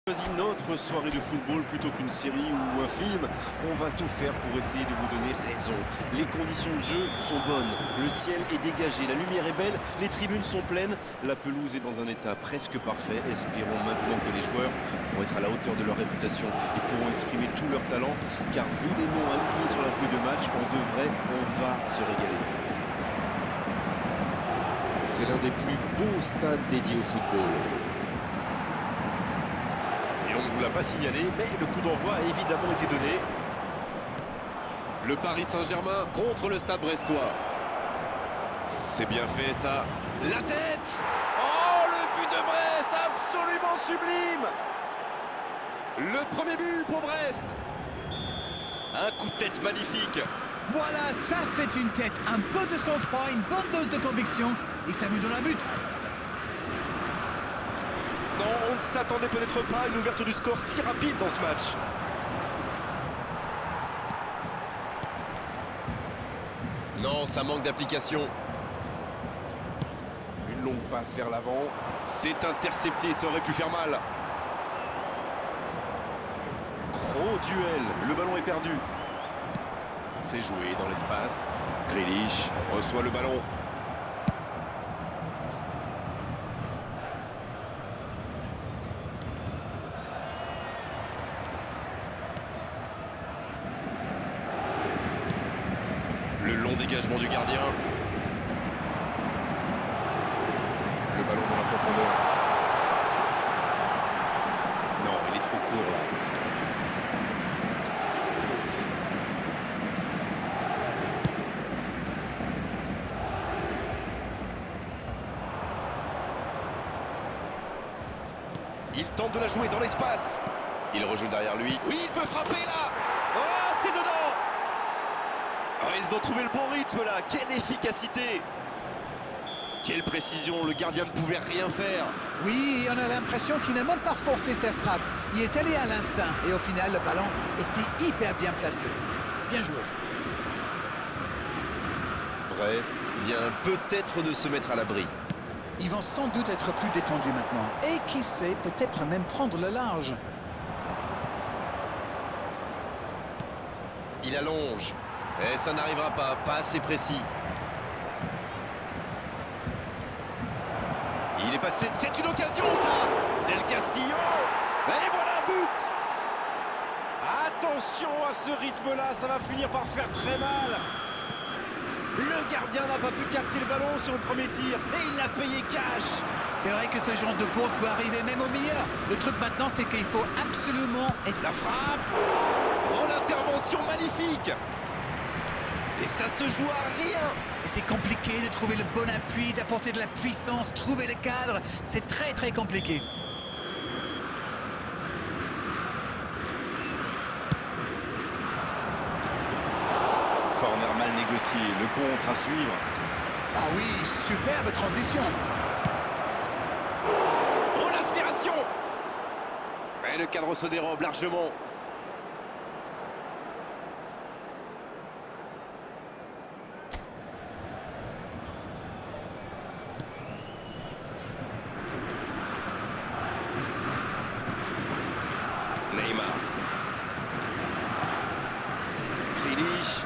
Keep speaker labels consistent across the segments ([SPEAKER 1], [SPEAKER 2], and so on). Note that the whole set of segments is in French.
[SPEAKER 1] Choisi notre soirée de football plutôt qu'une série ou un film. On va tout faire pour essayer de vous donner raison. Les conditions de jeu sont bonnes, le ciel est dégagé, la lumière est belle, les tribunes sont pleines, la pelouse est dans un état presque parfait. Espérons maintenant que les joueurs vont être à la hauteur de leur réputation et pourront exprimer tout leur talent, car vu les noms alignés sur la feuille de match, on va se régaler. C'est l'un des plus beaux stades dédiés au football. Et on ne vous l'a pas signalé, mais le coup d'envoi a évidemment été donné. Le Paris Saint-Germain contre le Stade Brestois. C'est bien fait ça. La tête! Oh, le but de Brest, absolument sublime! Le premier but pour Brest. Un coup de tête magnifique.
[SPEAKER 2] Voilà, ça c'est une tête, un peu de sang-froid, une bonne dose de conviction, et ça met dans la but.
[SPEAKER 1] Non, on ne s'attendait peut-être pas à une ouverture du score si rapide dans ce match. Non, ça manque d'application. Une longue passe vers l'avant. C'est intercepté, ça aurait pu faire mal. Gros duel, le ballon est perdu. C'est joué dans l'espace. Grealish reçoit le ballon. Le long dégagement du gardien. Le ballon dans la profondeur. Non, il est trop court là. Il tente de la jouer dans l'espace. Il rejoue derrière lui. Oui, il peut frapper là. Oh, c'est dedans. Oh, ils ont trouvé le bon rythme là. Quelle efficacité. Quelle précision. Le gardien ne pouvait rien faire.
[SPEAKER 2] Oui, et on a l'impression qu'il n'a même pas forcé sa frappe. Il est allé à l'instinct, et au final, le ballon était hyper bien placé. Bien joué.
[SPEAKER 1] Brest vient peut-être de se mettre à l'abri.
[SPEAKER 2] Ils vont sans doute être plus détendus maintenant. Et qui sait, peut-être même prendre le large.
[SPEAKER 1] Il allonge. Et ça n'arrivera pas assez précis. Il est passé. C'est une occasion ça. Del Castillo. Et voilà, but. Attention à ce rythme-là, ça va finir par faire très mal. Le gardien n'a pas pu capter le ballon sur le premier tir et il l'a payé cash.
[SPEAKER 2] C'est vrai que ce genre de bourre peut arriver même au meilleur. Le truc maintenant, c'est qu'il faut absolument être...
[SPEAKER 1] La frappe. Oh, l'intervention magnifique. Et ça se joue à rien.
[SPEAKER 2] Et c'est compliqué de trouver le bon appui, d'apporter de la puissance, trouver le cadre. C'est très très compliqué.
[SPEAKER 1] Corner mal négocié, le contre à suivre.
[SPEAKER 2] Ah oui, superbe transition.
[SPEAKER 1] Oh, l'aspiration. Mais le cadre se dérobe largement. Neymar. Grealish.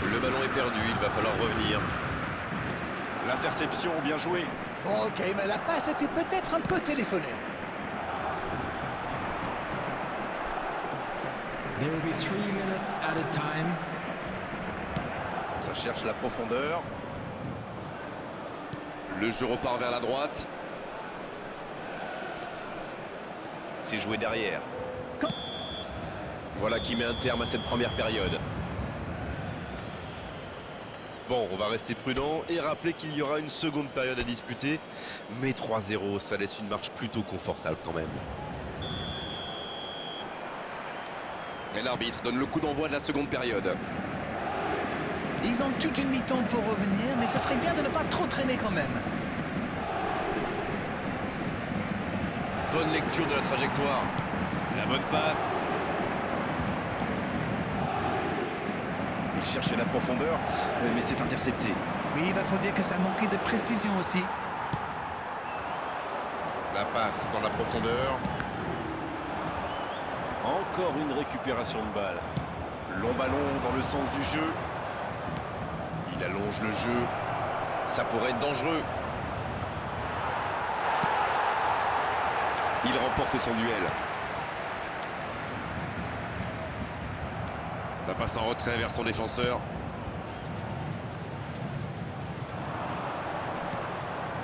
[SPEAKER 1] Le ballon est perdu, il va falloir revenir. L'interception, bien joué.
[SPEAKER 2] Ok, mais la passe était peut-être un peu téléphonée.
[SPEAKER 3] There will be 3 minutes at a time.
[SPEAKER 1] Ça cherche la profondeur. Le jeu repart vers la droite. C'est joué derrière. Voilà qui met un terme à cette première période. Bon, on va rester prudent et rappeler qu'il y aura une seconde période à disputer. Mais 3-0, ça laisse une marche plutôt confortable quand même. Et l'arbitre donne le coup d'envoi de la seconde période.
[SPEAKER 2] Ils ont toute une mi-temps pour revenir, mais ce serait bien de ne pas trop traîner quand même.
[SPEAKER 1] Bonne lecture de la trajectoire. La bonne passe. Il cherchait la profondeur, mais c'est intercepté.
[SPEAKER 2] Oui, il va faut dire que ça manquait de précision aussi.
[SPEAKER 1] La passe dans la profondeur. Encore une récupération de balle. Long ballon dans le sens du jeu. Il allonge le jeu. Ça pourrait être dangereux. Il remporte son duel. La passe en retrait vers son défenseur.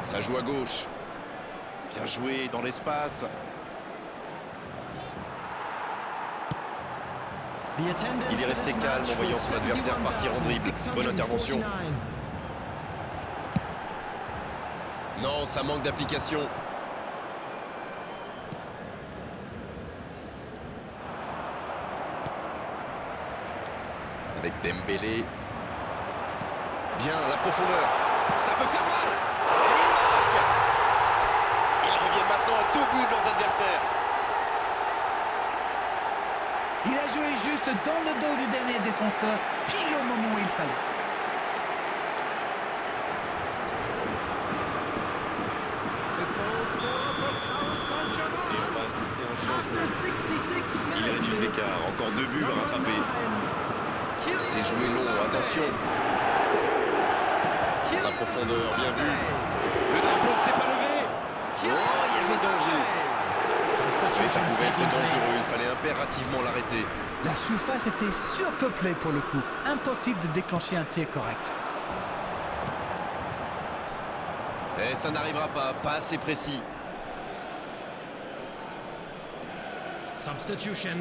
[SPEAKER 1] Ça joue à gauche. Bien joué dans l'espace. Il est resté calme en voyant son adversaire partir en dribble. Bonne intervention. Non, ça manque d'application. Avec Dembélé. Bien, la profondeur. Ça peut faire mal. Et il marque. Ils reviennent maintenant à 2 buts de leurs adversaires.
[SPEAKER 2] Il a joué juste dans le dos du dernier défenseur, pile au moment où il fallait.
[SPEAKER 1] Et on va assister à un changement. Il réduit l'écart. Encore 2 buts à rattraper. C'est joué long, attention. La profondeur, bien vu. Le drapeau ne s'est pas levé. Oh, il y avait danger. Mais ça pouvait être dangereux, il fallait impérativement l'arrêter.
[SPEAKER 2] La surface était surpeuplée pour le coup. Impossible de déclencher un tir correct.
[SPEAKER 1] Et ça n'arrivera pas assez précis.
[SPEAKER 3] Substitution.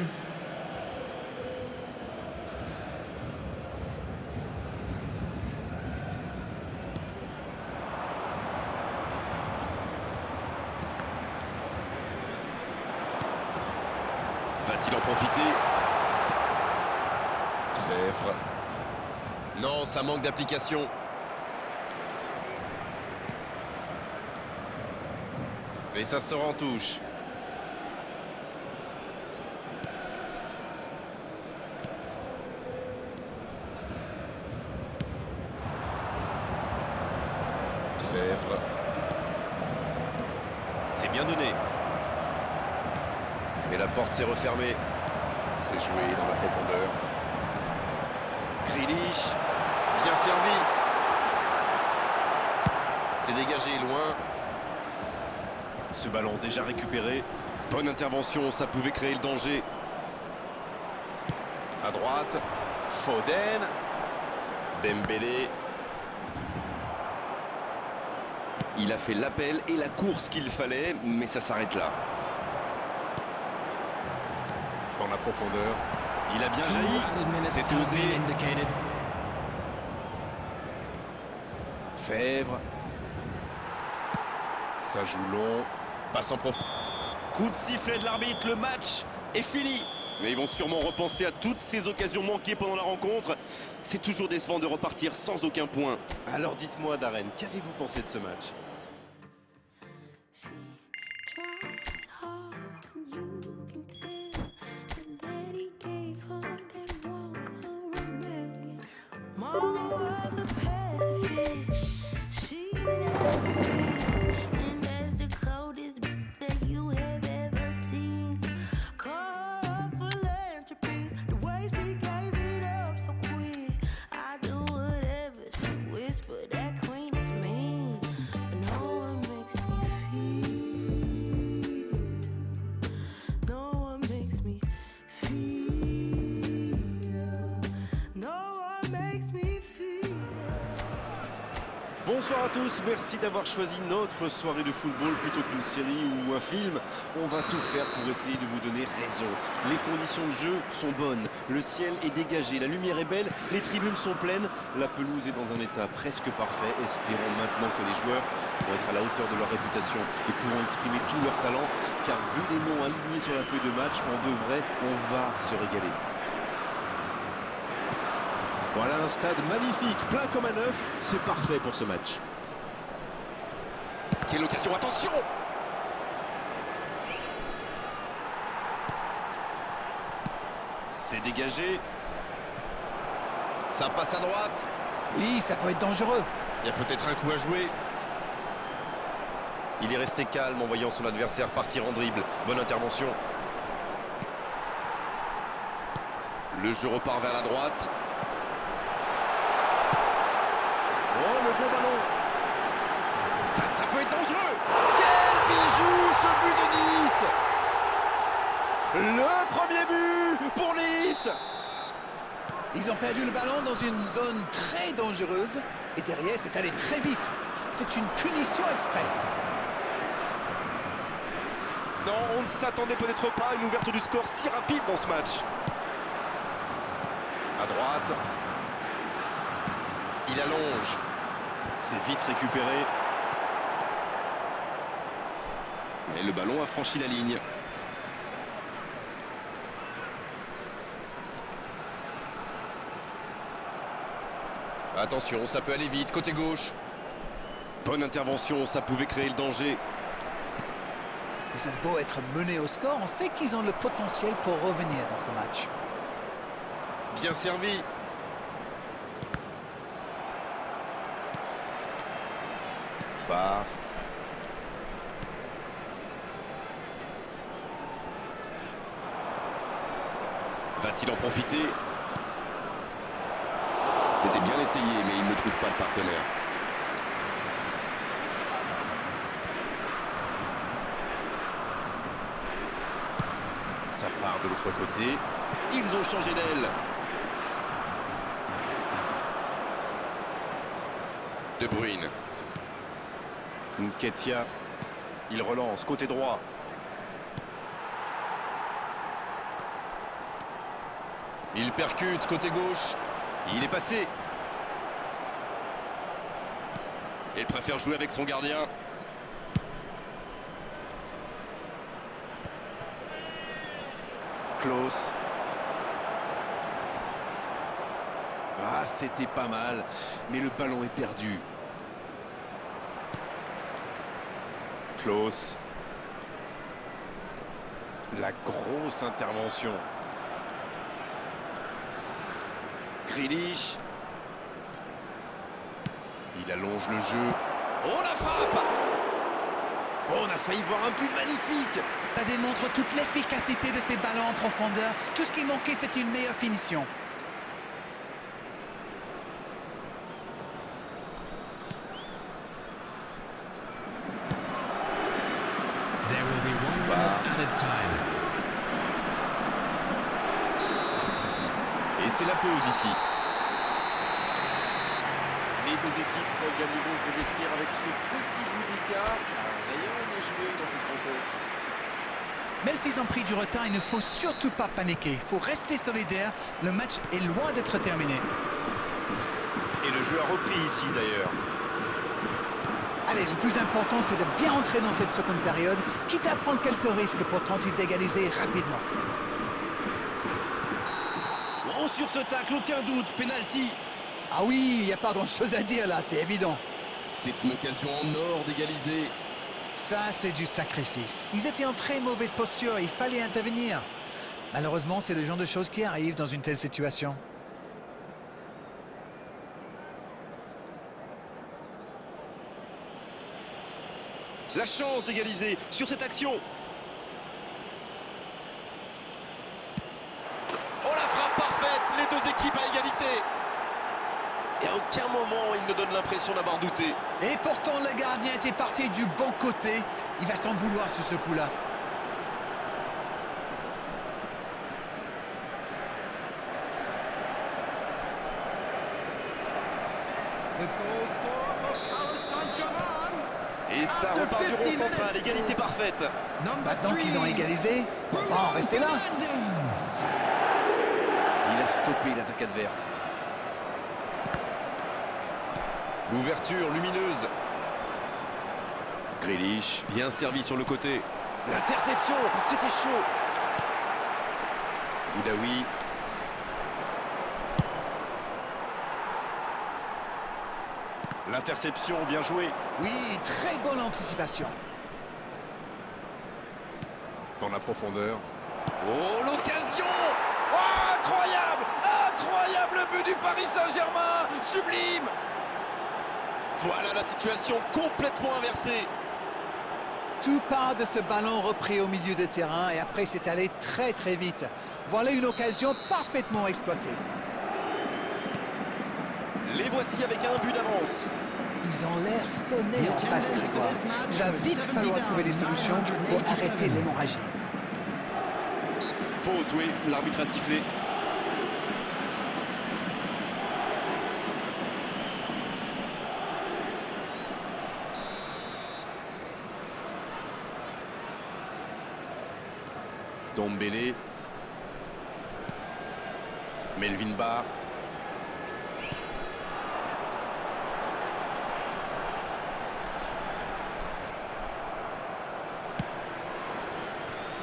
[SPEAKER 1] Va-t-il en profiter? Sèvres. Non, ça manque d'application. Et ça sort en touche. Sèvres. C'est bien donné. Mais la porte s'est refermée. C'est joué dans la profondeur. Grealish. Bien servi. C'est dégagé loin. Ce ballon déjà récupéré. Bonne intervention, ça pouvait créer le danger. À droite. Foden. Dembélé. Il a fait l'appel et la course qu'il fallait, mais ça s'arrête là. Dans la profondeur. Il a bien jailli. C'est osé. Fèvre. Ça joue long. Passe en profondeur. Coup de sifflet de l'arbitre. Le match est fini. Mais ils vont sûrement repenser à toutes ces occasions manquées pendant la rencontre. C'est toujours décevant de repartir sans aucun point. Alors dites-moi, Darren, qu'avez-vous pensé de ce match? Bonsoir à tous, merci d'avoir choisi notre soirée de football plutôt qu'une série ou un film. On va tout faire pour essayer de vous donner raison. Les conditions de jeu sont bonnes, le ciel est dégagé, la lumière est belle, les tribunes sont pleines, la pelouse est dans un état presque parfait. Espérons maintenant que les joueurs vont être à la hauteur de leur réputation et pourront exprimer tout leur talent, car vu les noms alignés sur la feuille de match, on va se régaler. Voilà un stade magnifique, plein comme un œuf, c'est parfait pour ce match. Quelle occasion, attention! C'est dégagé. Ça passe à droite.
[SPEAKER 2] Oui, ça peut être dangereux.
[SPEAKER 1] Il y a peut-être un coup à jouer. Il est resté calme en voyant son adversaire partir en dribble. Bonne intervention. Le jeu repart vers la droite. Oh, le bon ballon. Ça peut être dangereux. Quel bijou ce but de Nice. Le premier but pour Nice.
[SPEAKER 2] Ils ont perdu le ballon dans une zone très dangereuse et derrière c'est allé très vite. C'est une punition express.
[SPEAKER 1] Non, on ne s'attendait peut-être pas à une ouverture du score si rapide dans ce match. À droite. Il allonge. C'est vite récupéré. Et le ballon a franchi la ligne. Attention, ça peut aller vite, côté gauche. Bonne intervention, ça pouvait créer le danger.
[SPEAKER 2] Ils ont beau être menés au score, on sait qu'ils ont le potentiel pour revenir dans ce match.
[SPEAKER 1] Bien servi. Part. Va-t-il en profiter? C'était bien essayé, mais il ne trouve pas de partenaire. Ça part de l'autre côté. Ils ont changé d'aile. De Bruyne. Nketiah. Il relance, côté droit. Il percute, côté gauche. Il est passé. Il préfère jouer avec son gardien. Klose. Ah, c'était pas mal, mais le ballon est perdu. Klose. La grosse intervention. Grealish. Il allonge le jeu. Oh, la frappe! Oh, on a failli voir un but magnifique.
[SPEAKER 2] Ça démontre toute l'efficacité de ces ballons en profondeur. Tout ce qui manquait, c'est une meilleure finition.
[SPEAKER 3] There will be 1 minute added time.
[SPEAKER 1] Et c'est la pause ici. Les deux équipes gagnent donc le vestiaire avec ce petit bout d'écart. D'ailleurs, on est joué dans cette rencontre.
[SPEAKER 2] Même s'ils ont pris du retard, il ne faut surtout pas paniquer. Il faut rester solidaire. Le match est loin d'être terminé.
[SPEAKER 1] Et le jeu a repris ici d'ailleurs.
[SPEAKER 2] Allez, le plus important, c'est de bien entrer dans cette seconde période, quitte à prendre quelques risques pour tenter d'égaliser rapidement.
[SPEAKER 1] Oh, sur ce tacle, aucun doute, penalty.
[SPEAKER 2] Ah oui, il n'y a pas grand-chose à dire là, c'est évident.
[SPEAKER 1] C'est une occasion en or d'égaliser.
[SPEAKER 2] Ça, c'est du sacrifice. Ils étaient en très mauvaise posture, il fallait intervenir. Malheureusement, c'est le genre de choses qui arrivent dans une telle situation.
[SPEAKER 1] La chance d'égaliser sur cette action. Oh, la frappe parfaite, les deux équipes à égalité. Et à aucun moment, il ne donne l'impression d'avoir douté.
[SPEAKER 2] Et pourtant, le gardien était parti du bon côté. Il va s'en vouloir sur ce coup-là.
[SPEAKER 3] The goal scorer for Paris Saint-Germain.
[SPEAKER 1] Et ça repart du rond central, égalité parfaite.
[SPEAKER 2] Maintenant qu'ils ont égalisé, on va pas en rester là.
[SPEAKER 1] Il a stoppé l'attaque adverse. L'ouverture lumineuse. Grealish, bien servi sur le côté. L'interception, c'était chaud. Boudaoui. L'interception, bien joué.
[SPEAKER 2] Oui, très bonne anticipation.
[SPEAKER 1] Dans la profondeur. Oh, l'occasion! Oh, incroyable! Incroyable but du Paris Saint-Germain! Sublime! Voilà la situation complètement inversée.
[SPEAKER 2] Tout part de ce ballon repris au milieu de terrain et après c'est allé très très vite. Voilà une occasion parfaitement exploitée.
[SPEAKER 1] Les voici avec un but d'avance.
[SPEAKER 2] Ils ont l'air sonnés en face, Grégoire. Il va vite falloir trouver des solutions pour arrêter l'hémorragie.
[SPEAKER 1] Faute, oui, l'arbitre a sifflé. Dombele. Melvin Barr.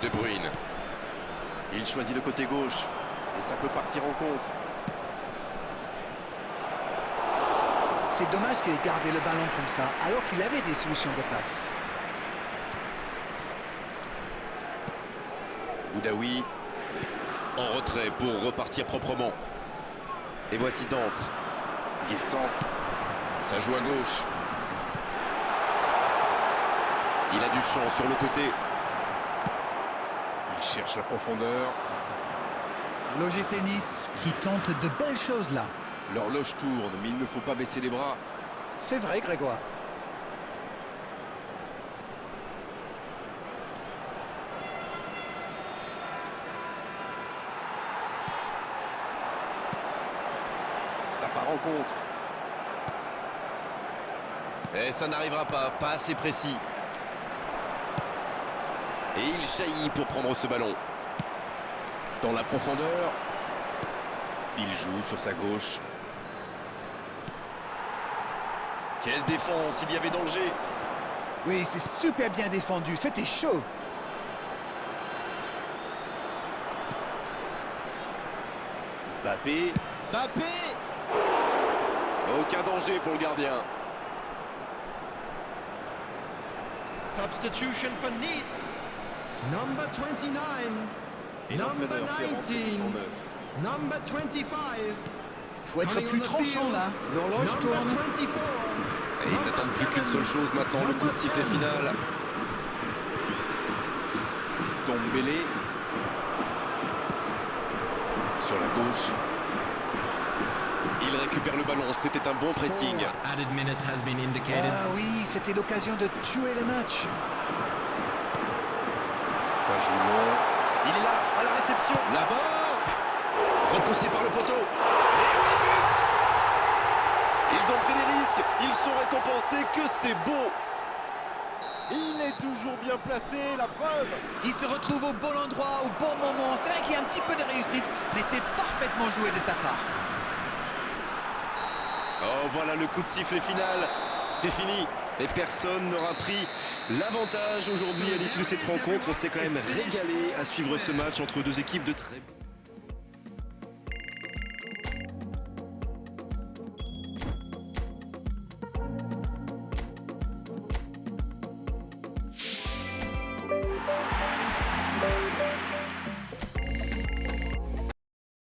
[SPEAKER 1] De Bruyne. Il choisit le côté gauche et ça peut partir en contre.
[SPEAKER 2] C'est dommage qu'il ait gardé le ballon comme ça, alors qu'il avait des solutions de passe.
[SPEAKER 1] Boudaoui en retrait pour repartir proprement. Et voici Dante. Guessant. Ça joue à gauche. Il a du champ sur le côté. Il cherche la profondeur.
[SPEAKER 2] L'OGC Nice qui tente de belles choses là.
[SPEAKER 1] L'horloge tourne, mais il ne faut pas baisser les bras.
[SPEAKER 2] C'est vrai, Grégoire.
[SPEAKER 1] Ça part en contre. Et ça n'arrivera pas assez précis. Et il jaillit pour prendre ce ballon. Dans la profondeur. Il joue sur sa gauche. Quelle défense, il y avait danger.
[SPEAKER 2] Oui, c'est super bien défendu, c'était chaud.
[SPEAKER 1] Mbappé. Aucun danger pour le gardien.
[SPEAKER 3] Substitution for Nice. Number 29.
[SPEAKER 1] Et l'entraîneur fait rentrer le 109.
[SPEAKER 3] Number 25.
[SPEAKER 2] Il faut être plus tranchant là. L'horloge tourne.
[SPEAKER 1] Et ils n'attendent plus qu'une seule chose maintenant, le coup de sifflet final. Dombele. Sur la gauche. Il récupère le ballon, c'était un bon pressing.
[SPEAKER 3] Added minute has been indicated.
[SPEAKER 2] Ah oui, c'était l'occasion de tuer le match.
[SPEAKER 1] Ça joue long. Il est là, à la réception. Là-bas. Repoussé par le poteau. Et le but. Ils ont pris des risques. Ils sont récompensés. Que c'est beau. Il est toujours bien placé, la preuve.
[SPEAKER 2] Il se retrouve au bon endroit, au bon moment. C'est vrai qu'il y a un petit peu de réussite, mais c'est parfaitement joué de sa part.
[SPEAKER 1] Oh, voilà le coup de sifflet final. C'est fini. Et personne n'aura pris l'avantage aujourd'hui à l'issue de cette rencontre. On s'est quand même régalé à suivre ce match entre deux équipes de très...